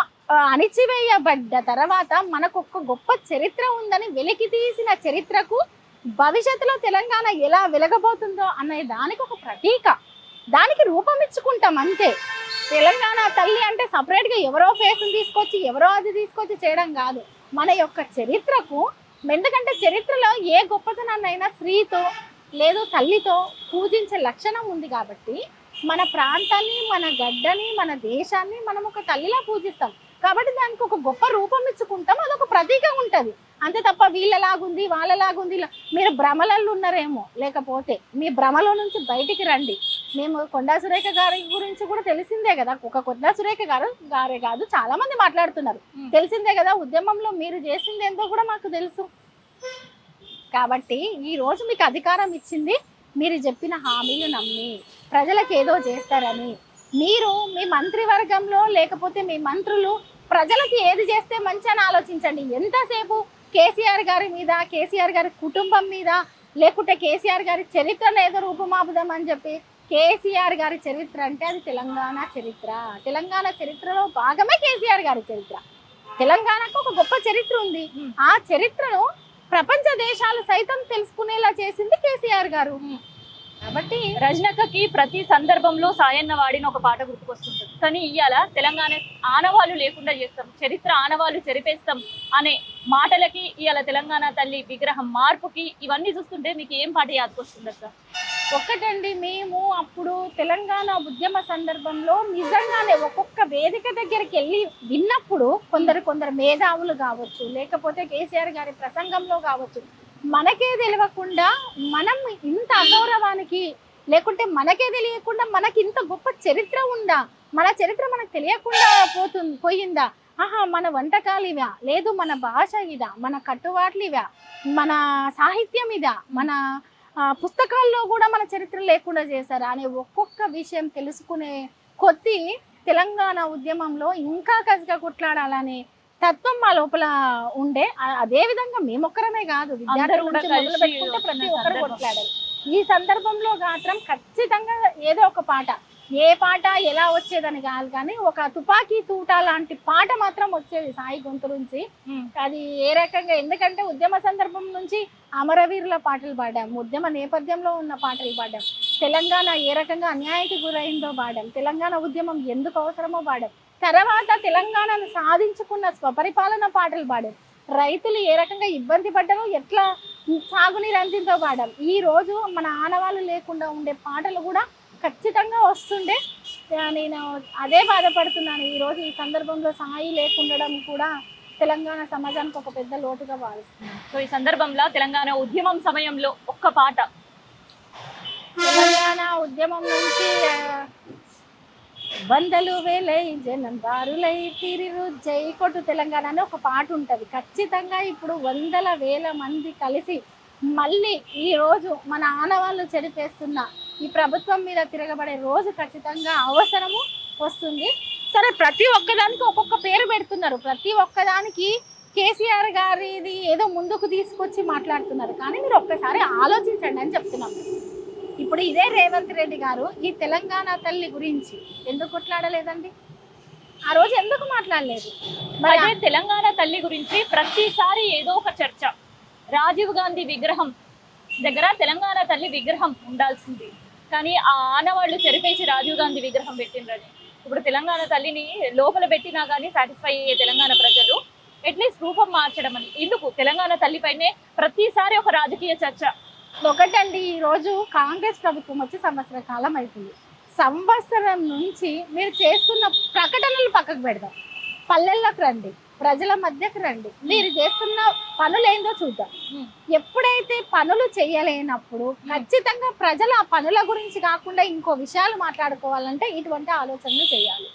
అణిచివేయబడ్డ తర్వాత మనకు ఒక గొప్ప చరిత్ర ఉందని వెలికి తీసిన చరిత్రకు భవిష్యత్తులో తెలంగాణ ఎలా వెలగబోతుందో అనే దానికి ఒక ప్రతీక, దానికి రూపం ఇచ్చుకుంటాం అంతే. తెలంగాణ తల్లి అంటే సపరేట్గా ఎవరో ఫేస్ని తీసుకొచ్చి ఎవరో అది తీసుకొచ్చి చేయడం కాదు, మన యొక్క చరిత్రకు. ఎందుకంటే చరిత్రలో ఏ గొప్పతనాన్నైనా స్త్రీతో లేదు తల్లితో పూజించే లక్షణం ఉంది. కాబట్టి మన ప్రాంతాన్ని, మన గడ్డని, మన దేశాన్ని మనం ఒక తల్లిలా పూజిస్తాం. కాబట్టి దానికి ఒక గొప్ప రూపం ఇచ్చుకుంటాం, అదొక ప్రతీక ఉంటుంది అంతే తప్ప వీళ్ళలాగుంది వాళ్ళలాగుంది. మీరు భ్రమలలో ఉన్నారేమో, లేకపోతే మీ భ్రమలో నుంచి బయటికి రండి. మేము కొండా సురేఖ గారి గురించి కూడా తెలిసిందే కదా, ఒక కొండా సురేఖ గారే కాదు చాలా మంది మాట్లాడుతున్నారు, తెలిసిందే కదా. ఉద్యమంలో మీరు చేసింది ఏంటో కూడా మాకు తెలుసు. కాబట్టి ఈ రోజు మీకు అధికారం ఇచ్చింది, మీరు చెప్పిన హామీలు నమ్మి ప్రజలకు ఏదో చేస్తారని, మీరు మీ మంత్రివర్గంలో లేకపోతే మీ మంత్రులు ప్రజలకి ఏది చేస్తే మంచి అని ఆలోచించండి. ఎంతసేపు కేసీఆర్ గారి మీద, కేసీఆర్ గారి కుటుంబం మీద, లేకుంటే కేసీఆర్ గారి చరిత్రను ఏదో రూపుమాపుదాం అని చెప్పి. కేసీఆర్ గారి చరిత్ర అంటే అది తెలంగాణ చరిత్ర, తెలంగాణ చరిత్రలో భాగమే కేసీఆర్ గారి చరిత్ర. తెలంగాణకు ఒక గొప్ప చరిత్ర ఉంది, ఆ చరిత్రను ప్రపంచ దేశాలు సైతం తెలుసుకునేలా చేసింది కేసీఆర్ గారు. కాబట్టి రజనక్కకి ప్రతి సందర్భంలో సాయన్న వాడిన ఒక పాట గుర్తుకొస్తుంటుంది. కానీ ఇవాళ తెలంగాణ ఆనవాళ్ళు లేకుండా చేస్తాం, చరిత్ర ఆనవాళ్ళు చెరిపేస్తాం అనే మాటలకి ఇవాళ తెలంగాణ తల్లి విగ్రహం మార్పుకి ఇవన్నీ చూస్తుంటే మీకు ఏం పాట యాదకొస్తుంది అక్క? ఒక్కటండి, మేము అప్పుడు తెలంగాణ ఉద్యమ సందర్భంలో నిజంగానే ఒక్కొక్క వేదిక దగ్గరికి వెళ్ళి విన్నప్పుడు కొందరు మేధావులు కావచ్చు, లేకపోతే కేసీఆర్ గారి ప్రసంగంలో కావచ్చు, మనకే తెలియకుండా మనం ఇంత అగౌరవానికి, లేకుంటే మనకే తెలియకుండా మనకి ఇంత గొప్ప చరిత్ర ఉందా, మన చరిత్ర మనకు తెలియకుండా పోయిందా, ఆహా మన వంటకాలు ఇవా, లేదు మన భాష ఇదా, మన కట్టుబాట్లు ఇవా, మన సాహిత్యం ఇదా, మన పుస్తకాల్లో కూడా మన చరిత్ర లేకుండా చేశారా అనే ఒక్కొక్క విషయం తెలుసుకునే కొద్దీ తెలంగాణ ఉద్యమంలో ఇంకా కసిగా కొట్లాడాలనే తత్వం మా లోపల ఉండే. అదే విధంగా మేమొక్కరమే కాదు, విద్యార్థులు మొదలు పెట్టుకుంటే ప్రతి ఒక్కరు కొట్లాడారు. ఈ సందర్భంలో మాత్రం ఖచ్చితంగా ఏదో ఒక పాట, ఏ పాట ఎలా వచ్చేదని కాదు కానీ ఒక తుపాకీ తూట లాంటి పాట మాత్రం వచ్చేది సాయి గొంతు నుంచి. అది ఏ రకంగా, ఎందుకంటే ఉద్యమ సందర్భం నుంచి అమరవీరుల పాటలు పాడాం, ఉద్యమ నేపథ్యంలో ఉన్న పాటలు పాడాం, తెలంగాణ ఏ రకంగా అన్యాయానికి గురైందో పాడాం, తెలంగాణ ఉద్యమం ఎందుకు అవసరమో పాడాం, తర్వాత తెలంగాణను సాధించుకున్న స్వపరిపాలన పాటలు పాడాం, రైతులు ఏ రకంగా ఇబ్బంది పడ్డారో, ఎట్లా సాగునీరు అందిందో పాడాం. ఈ రోజు మన ఆనవాళ్ళు లేకుండా ఉండే పాటలు కూడా ఖచ్చితంగా వస్తుండే. నేను అదే బాధపడుతున్నాను ఈరోజు ఈ సందర్భంలో సాయి లేకుండడం కూడా తెలంగాణ సమాజానికి ఒక పెద్ద లోటుగా భావిస్తున్నాను. సో ఈ సందర్భంలో తెలంగాణ ఉద్యమం సమయంలో ఒక్క పాట. తెలంగాణ ఉద్యమం నుంచి వందలు వేలై జనం బారులై తిరిరు జై కొట్టు తెలంగాణ అని ఒక పాట ఉంటుంది. ఖచ్చితంగా ఇప్పుడు వందల వేల మంది కలిసి మళ్ళీ ఈ రోజు మన ఆనవాళ్ళు చెరిపేస్తున్న ఈ ప్రభుత్వం మీద తిరగబడే రోజు ఖచ్చితంగా అవసరము వస్తుంది. సరే, ప్రతి ఒక్కదానికి ఒక్కొక్క పేరు పెడుతున్నారు, ప్రతి ఒక్కదానికి కేసీఆర్ గారిది ఏదో ముందుకు తీసుకొచ్చి మాట్లాడుతున్నారు. కానీ మీరు ఒక్కసారి ఆలోచించండి అని చెప్తున్నాం. ఇప్పుడు ఇదే రేవంత్ రెడ్డి గారు ఈ తెలంగాణ తల్లి గురించి ఎందుకు కొట్లాడలేదండి? ఆ రోజు ఎందుకు మాట్లాడలేదు? అదే తెలంగాణ తల్లి గురించి ప్రతిసారి ఏదో ఒక చర్చ. రాజీవ్ గాంధీ విగ్రహం దగ్గర తెలంగాణ తల్లి విగ్రహం ఉండాల్సింది, కానీ ఆ ఆనవాళ్ళు చెరిపేసి రాజీవ్ గాంధీ విగ్రహం పెట్టిండ్రని. ఇప్పుడు తెలంగాణ తల్లిని లోపల పెట్టినా కానీ సాటిస్ఫై అయ్యే తెలంగాణ ప్రజలు అట్లీస్ట్ రూపం మార్చడం అని ఎందుకు? తెలంగాణ తల్లిపైనే ప్రతిసారి ఒక రాజకీయ చర్చ. ఒకటండి, ఈరోజు కాంగ్రెస్ ప్రభుత్వం వచ్చి సంవత్సర కాలం అవుతుంది. సంవత్సరం నుంచి మీరు చేస్తున్న ప్రకటనలు పక్కకు పెడదాం, పల్లెల్లోకి రండి, ప్రజల మధ్యకు రండి, మీరు చేస్తున్న పనులు ఏందో చూద్దాం. ఎప్పుడైతే పనులు చేయలేనప్పుడు ఖచ్చితంగా ప్రజలు ఆ పనుల గురించి కాకుండా ఇంకో విషయాలు మాట్లాడుకోవాలంటే ఇటువంటి ఆలోచనలు చేయాలి.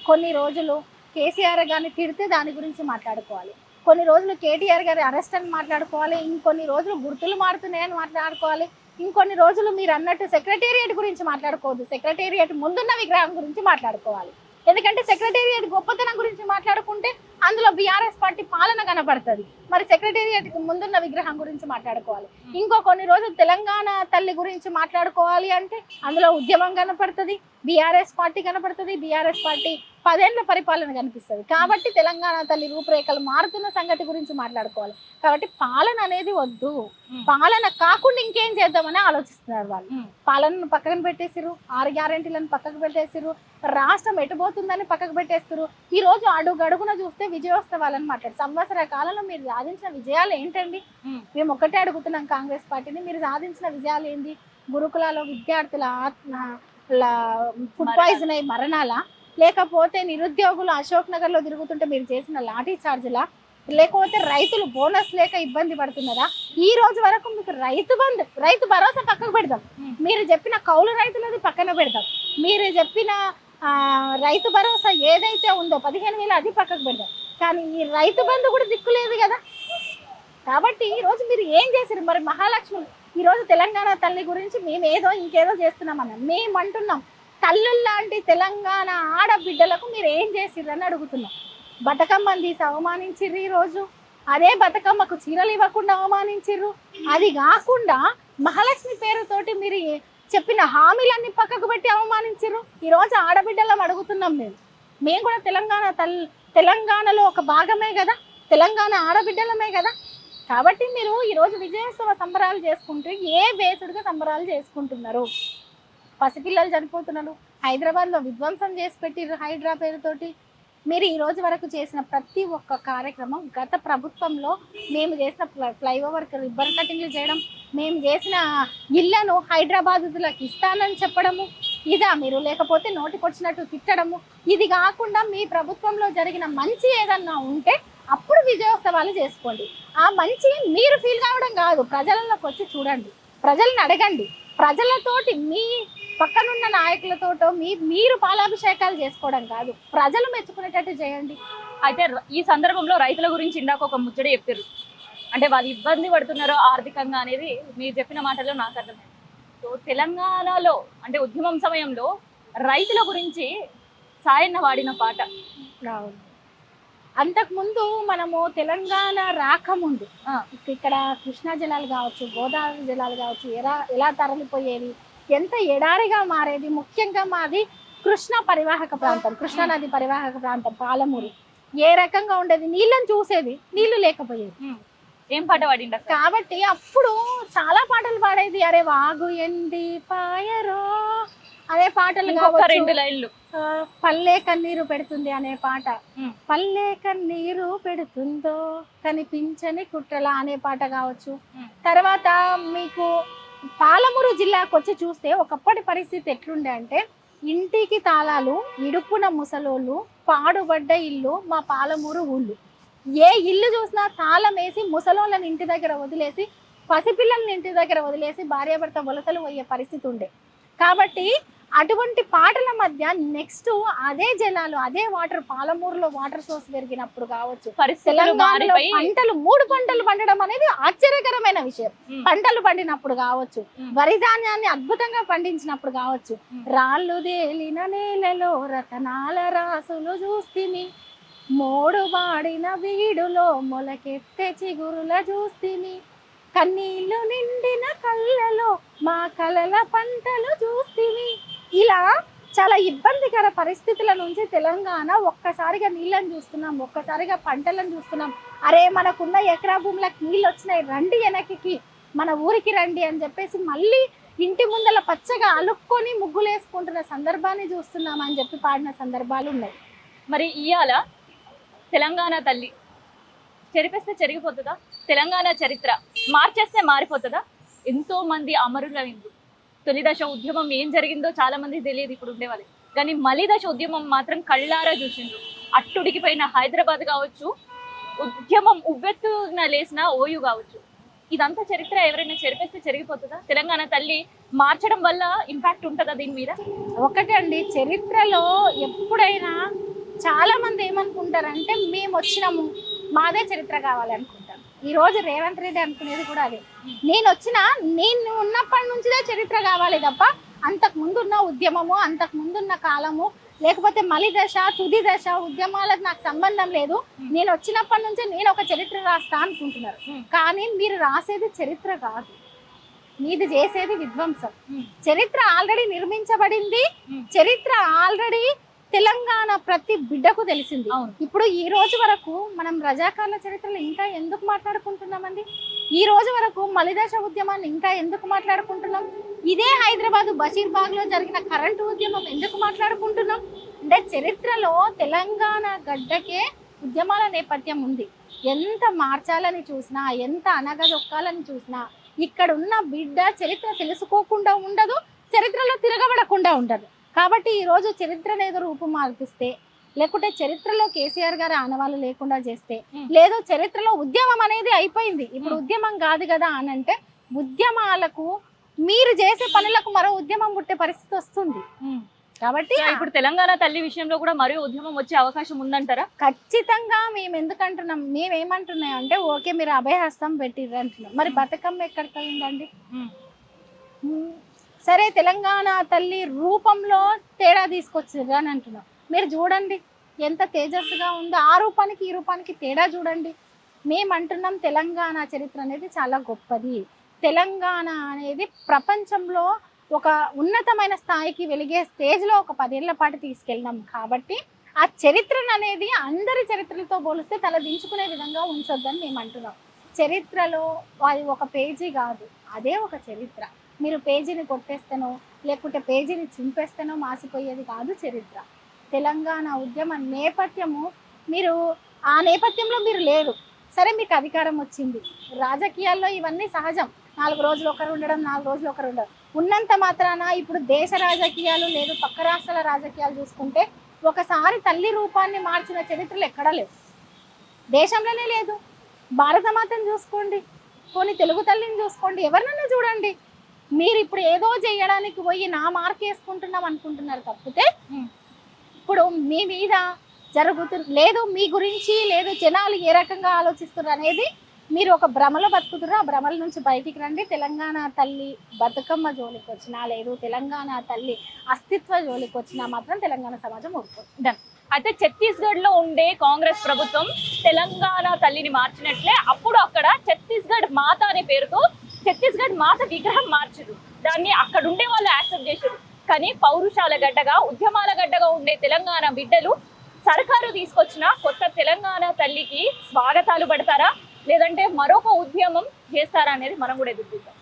కొన్ని రోజులు కేసీఆర్ గారిని తిడితే దాని గురించి మాట్లాడుకోవాలి, కొన్ని రోజులు కేటీఆర్ గారి అరెస్ట్ అని మాట్లాడుకోవాలి, ఇంకొన్ని రోజులు గుర్తులు మారుతున్నాయని మాట్లాడుకోవాలి, ఇంకొన్ని రోజులు మీరు అన్నట్టు సెక్రటేరియట్ గురించి మాట్లాడుకోవద్దు, సెక్రటేరియట్ ముందున్న విగ్రహం గురించి మాట్లాడుకోవాలి. ఎందుకంటే సెక్రటేరియట్ గొప్పతనం గురించి మాట్లాడుకుంటే అందులో బీఆర్ఎస్ పార్టీ పాలన కనబడుతుంది, మరి సెక్రటేరియట్ ముందున్న విగ్రహం గురించి మాట్లాడుకోవాలి. ఇంకో కొన్ని రోజులు తెలంగాణ తల్లి గురించి మాట్లాడుకోవాలి అంటే అందులో ఉద్యమం కనపడుతుంది, బీఆర్ఎస్ పార్టీ కనపడుతుంది, బీఆర్ఎస్ పార్టీ 10 ఏళ్ల పరిపాలన కనిపిస్తుంది. కాబట్టి తెలంగాణ తల్లి రూపురేఖలు మారుతున్న సంగతి గురించి మాట్లాడుకోవాలి. కాబట్టి పాలన అనేది వద్దు, పాలన కాకుండా ఇంకేం చేద్దామని ఆలోచిస్తున్నారు వాళ్ళు. పాలనను పక్కన పెట్టేసిరు, 6 గ్యారెంటీలను పక్కకు పెట్టేసిరు, రాష్ట్రం ఎటుపోతుందని పక్కకు పెట్టేస్తారు. ఈ రోజు అడుగడుగున చూస్తే విజయోత్సవాలని మాట్లాడు. సంవత్సర కాలంలో మీరు సాధించిన విజయాలు ఏంటండి? మేము ఒకటే అడుగుతున్నాం కాంగ్రెస్ పార్టీని, మీరు సాధించిన విజయాలు ఏంటి? గురుకులాలో విద్యార్థుల ఫుడ్ పాయిజన్ అయ్యి మరణాల, లేకపోతే నిరుద్యోగులు అశోక్ నగర్ లో తిరుగుతుంటే మీరు చేసిన లాఠీ చార్జీలా, లేకపోతే రైతులు బోనస్ లేక ఇబ్బంది పడుతున్నారా? ఈ రోజు వరకు మీకు రైతు భరోసా పక్కకు పెడదాం, మీరు చెప్పిన కౌలు రైతులది పక్కన పెడదాం, మీరు చెప్పిన రైతు భరోసా ఏదైతే ఉందో 15,000 అది పక్కకు పెడదాం, కానీ ఈ రైతు బంధు కూడా దిక్కులేదు కదా. కాబట్టి ఈరోజు మీరు ఏం చేశారు? మరి మహాలక్ష్మి ఈరోజు తెలంగాణ తల్లి గురించి మేము ఏదో ఇంకేదో చేస్తున్నామన్నా, మేము అంటున్నాం తల్లుల్లాంటి తెలంగాణ ఆడబిడ్డలకు మీరు ఏం చేసిర్రని అడుగుతున్నాం. బతుకమ్మని తీసి అవమానించిర్రు, ఈరోజు అదే బతుకమ్మకు చీరలు ఇవ్వకుండా అవమానించిర్రు. అది కాకుండా మహాలక్ష్మి పేరుతోటి మీరు చెప్పిన హామీలన్నీ పక్కకు పెట్టి అవమానించిర్రు. ఈరోజు ఆడబిడ్డలం అడుగుతున్నాం, మేము కూడా తెలంగాణలో ఒక భాగమే కదా, తెలంగాణ ఆడబిడ్డలమే కదా. కాబట్టి మీరు ఈరోజు విజయోత్సవ సంబరాలు చేసుకుంటే ఏ బేసుడుగా సంబరాలు చేసుకుంటున్నారు? పసిపిల్లలు చనిపోతున్నారు, హైదరాబాద్లో విధ్వంసం చేసి పెట్టిర్రు హైడ్రా పేరుతోటి. మీరు ఈ రోజు వరకు చేసిన ప్రతి ఒక్క కార్యక్రమం, గత ప్రభుత్వంలో మేము చేసిన ఫ్లైఓవర్ రిబ్బన్ కటింగ్లు చేయడం, మేము చేసిన ఇళ్లను హైదరాబాదులకు ఇస్తానని చెప్పడము ఇదా మీరు? లేకపోతే నోటికొచ్చినట్టు తిట్టడము? ఇది కాకుండా మీ ప్రభుత్వంలో జరిగిన మంచి ఏదన్నా ఉంటే అప్పుడు విజయోత్సవాలు చేసుకోండి. ఆ మంచి మీరు ఫీల్ కావడం కాదు, ప్రజలలోకి వచ్చి చూడండి, ప్రజల్ని అడగండి, ప్రజలతోటి మీ పక్కనున్న నాయకులతోటో మీరు పాలాభిషేకాలు చేసుకోవడం కాదు, ప్రజలు మెచ్చుకునేటట్టు చేయండి. అయితే ఈ సందర్భంలో రైతుల గురించి ఇందాక ఒక ముచ్చట చెప్పారు, అంటే వాళ్ళు ఇబ్బంది పడుతున్నారో ఆర్థికంగా అనేది మీరు చెప్పిన మాటల్లో నాకు అర్థమైంది. సో తెలంగాణలో అంటే ఉద్యమం సమయంలో రైతుల గురించి సాయన్న వాడిన పాట. అంతకుముందు మనము తెలంగాణ రాకముందు ఇక్కడ కృష్ణా జలాలు కావచ్చు, గోదావరి జలాలు కావచ్చు, ఎలా తరలిపోయేవి, ఎంత ఎడారిగా మారేది. ముఖ్యంగా మాది కృష్ణా పరివాహక ప్రాంతం, కృష్ణా నది పరివాహక ప్రాంతం పాలమూరు. ఏ రకంగా ఉండేది? నీళ్ళని చూసేది, నీళ్లు లేకపోయేది. ఏం పాట పాడిండ? కాబట్టి అప్పుడు చాలా పాటలు పాడేది. అరే వాగు ఎండి పాయరో అనే పాటలు కావచ్చు, 2 లైన్లు. పల్లె కన్నీరు పెడుతుంది అనే పాట, పల్లె కన్నీరు పెడుతుందో కనిపించని కుట్రల అనే పాట కావచ్చు. తర్వాత మీకు పాలమూరు జిల్లాకు వచ్చి చూస్తే ఒకప్పటి పరిస్థితి ఎట్లుండే అంటే ఇంటికి తాళాలు, ఇడుపున ముసలోళ్ళు, పాడుబడ్డ ఇల్లు మా పాలమూరు ఊళ్ళు. ఏ ఇల్లు చూసినా తాళం వేసి ముసలోళ్ళని ఇంటి దగ్గర వదిలేసి, పసిపిల్లల్ని ఇంటి దగ్గర వదిలేసి భార్యాభర్త వలసలు పోయే పరిస్థితి ఉండే. కాబట్టి అటువంటి పాటల మధ్య నెక్స్ట్ అదే జలాలు, అదే వాటర్, పాలమూరులో వాటర్ సోర్స్ పెరిగినప్పుడు కావచ్చు, తెలంగాణలో పంటలు 3 పంటలు పండడం అనేది ఆశ్చర్యకరమైన విషయం. పంటలు పండినప్పుడు కావచ్చు, వరి ధాన్యాన్ని అద్భుతంగా పండించినప్పుడు కావచ్చు, రాళ్ళు తేలిన నేలలో రతనాల రాసులు చూస్తిని, మోడు వాడిన వీడులో మొలకెత్తే చిగురుల చూస్తిని, కన్నీళ్లు నిండిన కళ్ళలో మా కలల పంటలు చూస్తిని. ఇలా చాలా ఇబ్బందికర పరిస్థితుల నుంచి తెలంగాణ ఒక్కసారిగా నీళ్ళని చూస్తున్నాం, ఒక్కసారిగా పంటలను చూస్తున్నాం. అరే మనకున్న ఎకరా భూములకు నీళ్ళు వచ్చినాయి, రండి వెనక్కి, మన ఊరికి రండి అని చెప్పేసి మళ్ళీ ఇంటి ముందల పచ్చగా అలుక్కొని ముగ్గులు వేసుకుంటున్న సందర్భాన్ని చూస్తున్నాం అని చెప్పి పాడిన సందర్భాలు ఉన్నాయి. మరి ఇవాళ తెలంగాణ తల్లి చెరిపేస్తే చెరిగిపోతుందా? తెలంగాణ చరిత్ర మార్చేస్తే మారిపోతుందా? ఎంతో మంది అమరులైంది. తొలి దశ ఉద్యమం ఏం జరిగిందో చాలా మందికి తెలియదు ఇప్పుడు ఉండేవాళ్ళు, కానీ మలి దశ ఉద్యమం మాత్రం కళ్ళారా చూసిండ్రు. అట్టుడికిపోయిన హైదరాబాద్ కావచ్చు, ఉద్యమం ఉవ్వెత్తున లేసిన ఓయూ కావచ్చు, ఇదంతా చరిత్ర ఎవరైనా చెరిపేస్తే చెరిగిపోతుందా? తెలంగాణ తల్లి మార్చడం వల్ల ఇంపాక్ట్ ఉంటుందా దీని మీద? ఒకటే అండి, చరిత్రలో ఎప్పుడైనా చాలా మంది ఏమనుకుంటారంటే మేము వచ్చినాము, మాదే చరిత్ర కావాలనుకుంటారు. ఈ రోజు రేవంత్ రెడ్డి అనుకునేది కూడా అదే. నేను ఉన్నప్పటి నుంచిదే చరిత్ర కావాలి తప్ప అంతకు ముందున్న ఉద్యమము, అంతకు ముందున్న కాలము, లేకపోతే మలి దశ, తుది దశ ఉద్యమాలకు నాకు సంబంధం లేదు, నేను వచ్చినప్పటి నుంచే నేను ఒక చరిత్ర రాస్తా అనుకుంటున్నారు. కానీ మీరు రాసేది చరిత్ర కాదు, మీది చేసేది విధ్వంసం. చరిత్ర ఆల్రెడీ నిర్మించబడింది, చరిత్ర ఆల్రెడీ తెలంగాణ ప్రతి బిడ్డకు తెలిసింది. ఇప్పుడు ఈ రోజు వరకు మనం రజాకార్ల చరిత్రలు ఇంకా ఎందుకు మాట్లాడుకుంటున్నామండి? ఈ రోజు వరకు మలిదశ ఉద్యమాన్ని ఇంకా ఎందుకు మాట్లాడుకుంటున్నాం? ఇదే హైదరాబాద్ బషీర్బాగ్ లో జరిగిన కరెంటు ఉద్యమం ఎందుకు మాట్లాడుకుంటున్నాం? అంటే చరిత్రలో తెలంగాణ గడ్డకే ఉద్యమాల నేపథ్యం ఉంది. ఎంత మార్చాలని చూసినా, ఎంత అనగదొక్కాలని చూసినా ఇక్కడ ఉన్న బిడ్డ చరిత్ర తెలుసుకోకుండా ఉండదు, చరిత్రలో తిరగబడకుండా ఉండదు. కాబట్టి ఈరోజు చరిత్రను ఏదో రూపు మార్పిస్తే, లేకుంటే చరిత్రలో కేసీఆర్ గారు ఆనవాళ్ళు లేకుండా చేస్తే, లేదు చరిత్రలో ఉద్యమం అనేది అయిపోయింది, ఇప్పుడు ఉద్యమం కాదు కదా అని అంటే, ఉద్యమాలకు మీరు చేసే పనులకు మరో ఉద్యమం పుట్టే పరిస్థితి వస్తుంది. కాబట్టి ఇప్పుడు తెలంగాణ తల్లి విషయంలో కూడా మరో ఉద్యమం వచ్చే అవకాశం ఉందంటారా? ఖచ్చితంగా. మేము ఎందుకంటున్నాం, మేమేమంటున్నాం అంటే ఓకే మీరు అభయహస్తం పెట్టిర్రు అంటున్నాం, మరి బతుకమ్మ ఎక్కడికి అయిందండి? సరే తెలంగాణ తల్లి రూపంలో తేడా తీసుకొచ్చారు అని అంటున్నాం, మీరు చూడండి ఎంత తేజస్సుగా ఉందో, ఆ రూపానికి ఈ రూపానికి తేడా చూడండి. మేము అంటున్నాం తెలంగాణ చరిత్ర అనేది చాలా గొప్పది, తెలంగాణ అనేది ప్రపంచంలో ఒక ఉన్నతమైన స్థాయికి వెలిగే స్టేజ్లో ఒక 10 ఏళ్ల పాటు తీసుకెళ్ళినాం. కాబట్టి ఆ చరిత్రను అనేది అందరి చరిత్రలతో పోలిస్తే తలదించుకునే విధంగా ఉంచొద్దని మేము అంటున్నాం. చరిత్రలో అది ఒక పేజీ కాదు, అదే ఒక చరిత్ర. మీరు పేజీని కొట్టేస్తేనో లేకుంటే పేజీని చింపేస్తేనో మాసిపోయేది కాదు చరిత్ర. తెలంగాణ ఉద్యమ నేపథ్యము, మీరు ఆ నేపథ్యంలో మీరు లేరు, సరే మీకు అధికారం వచ్చింది, రాజకీయాల్లో ఇవన్నీ సహజం, 4 రోజులు ఒకరు ఉండడం, 4 రోజులు ఒకరు ఉండడం ఉన్నంత మాత్రాన ఇప్పుడు దేశ రాజకీయాలు లేదు పక్క రాష్ట్రాల రాజకీయాలు చూసుకుంటే ఒకసారి తల్లి రూపాన్ని మార్చిన చరిత్రలు ఎక్కడా లేవు, దేశంలోనే లేదు. భారతమాతను చూసుకోండి, కొన్ని తెలుగు తల్లిని చూసుకోండి, ఎవరినైనా చూడండి, మీరు ఇప్పుడు ఏదో చేయడానికి పోయి నా మార్క్ వేసుకుంటున్నాం అనుకుంటున్నారు తప్పితే ఇప్పుడు మీ మీద లేదు, మీ గురించి లేదు, జనాలు ఏ రకంగా ఆలోచిస్తున్నారు అనేది మీరు ఒక భ్రమలో బతుకుతున్నారు. ఆ భ్రమల నుంచి బయటికి రండి. తెలంగాణ తల్లి బతుకమ్మ జోలికి వచ్చినా, లేదు తెలంగాణ తల్లి అస్తిత్వ జోలికి వచ్చినా మాత్రం తెలంగాణ సమాజం ఊరుకోదు. అయితే ఛత్తీస్గఢ్ లో ఉండే కాంగ్రెస్ ప్రభుత్వం తెలంగాణ తల్లిని మార్చినట్లే అప్పుడు అక్కడ ఛత్తీస్గఢ్ మాత అనే పేరుతో ఛత్తీస్గఢ్ మాత విగ్రహం మార్చారు, దాన్ని అక్కడ ఉండే వాళ్ళు యాక్సెప్ట్ చేశారు. కానీ పౌరుషాల గడ్డగా, ఉద్యమాల గడ్డగా ఉండే తెలంగాణ బిడ్డలు సర్కారు తీసుకొచ్చిన కొత్త తెలంగాణ తల్లికి స్వాగతాలు పడతారా, లేదంటే మరొక ఉద్యమం చేస్తారా అనేది మనం కూడా ఎదుర్కొంటాం.